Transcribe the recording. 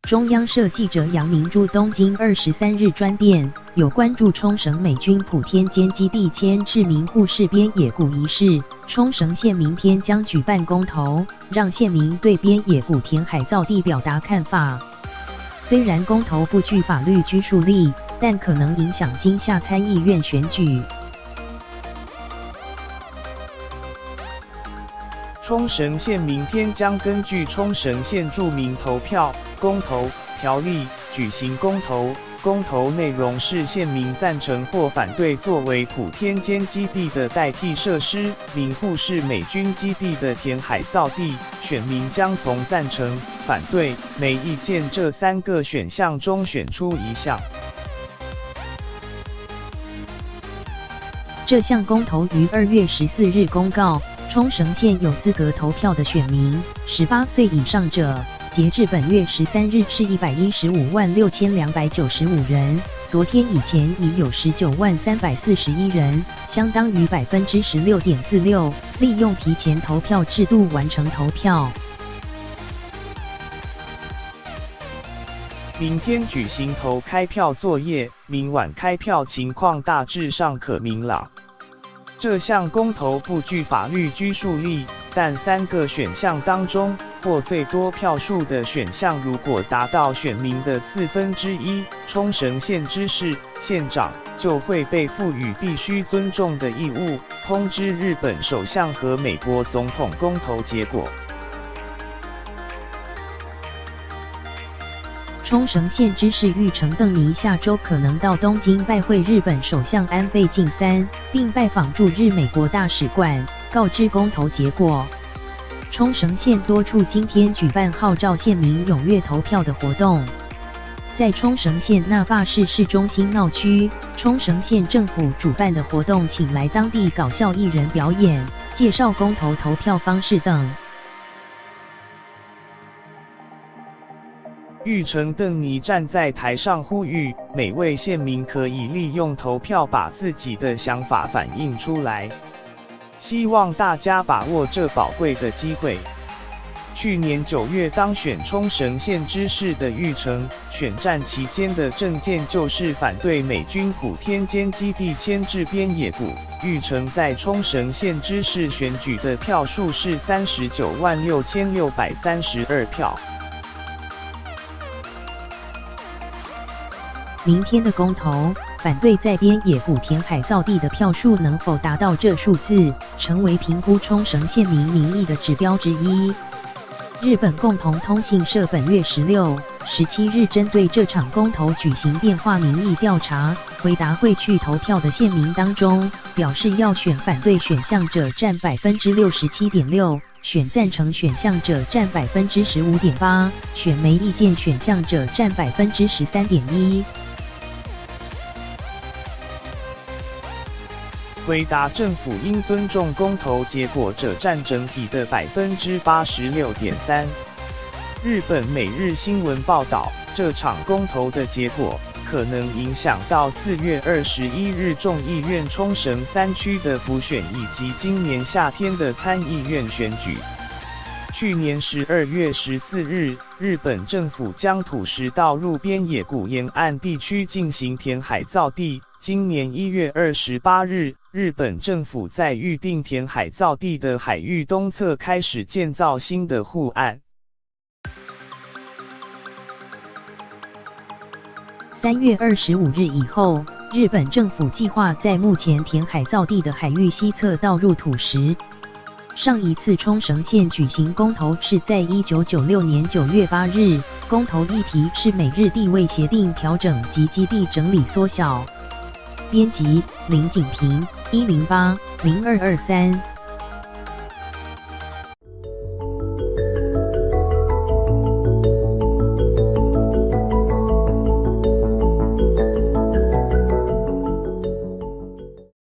中央社记者杨明珠东京23日专电，有关注冲绳美军普天间基地迁至名护市边野古一事，冲绳县明天将举办公投，让县民对边野古填海造地表达看法。虽然公投不具法律拘束力，但可能影响今夏参议院选举。冲绳县明天将根据冲绳县住民投票公投条例举行公投，公投内容是县民赞成或反对作为普天间基地的代替设施，名护市美军基地的填海造地，选民将从赞成、反对、没意见这3个选项中选出一项。这项公投于2月14日公告。冲绳县有资格投票的选民，18岁以上者，截至本月13日是1156295人，昨天以前已有19341人，相当于16.46%，利用提前投票制度完成投票。明天举行投开票作业，明晚开票情况大致上可明朗。这项公投不具法律拘束力，但3个选项当中，获最多票数的选项如果达到选民的1/4，冲绳县知事、县长就会被赋予必须尊重的义务，通知日本首相和美国总统公投结果。冲绳县知事玉城邓尼下周可能到东京拜会日本首相安倍晋三，并拜访驻日美国大使馆，告知公投结果。冲绳县多处今天举办号召县民踊跃投票的活动。在冲绳县那霸市市中心闹区，冲绳县政府主办的活动请来当地搞笑艺人表演，介绍公投投票方式等。玉城邓尼站在台上呼吁，每位县民可以利用投票把自己的想法反映出来，希望大家把握这宝贵的机会。去年9月当选冲绳县知事的玉城，选战期间的政见就是反对美军普天间基地迁至边野古。玉城在冲绳县知事选举的票数是396632票。明天的公投，反对在边野古填海造地的票数能否达到这数字，成为评估冲绳县民民意的指标之一。日本共同通信社本月16、17日针对这场公投举行电话民意调查，回答会去投票的县民当中，表示要选反对选项者占67.6%。选赞成选项者占15.8%，选没意见选项者占13.1%。回答政府应尊重公投结果者占整体的86.3%。日本每日新闻报道，这场公投的结果可能影响到4月21日众议院冲绳3区的补选以及今年夏天的参议院选举。去年12月14日，日本政府将土石道路边野古沿岸地区进行填海造地。今年1月28日，日本政府在预定填海造地的海域东侧开始建造新的护岸。3月25日以后，日本政府计划在目前填海造地的海域西侧倒入土石。上一次冲绳县举行公投是在1996年9月8日，公投议题是美日地位协定调整及基地整理缩小。编辑：林景平，108-0223。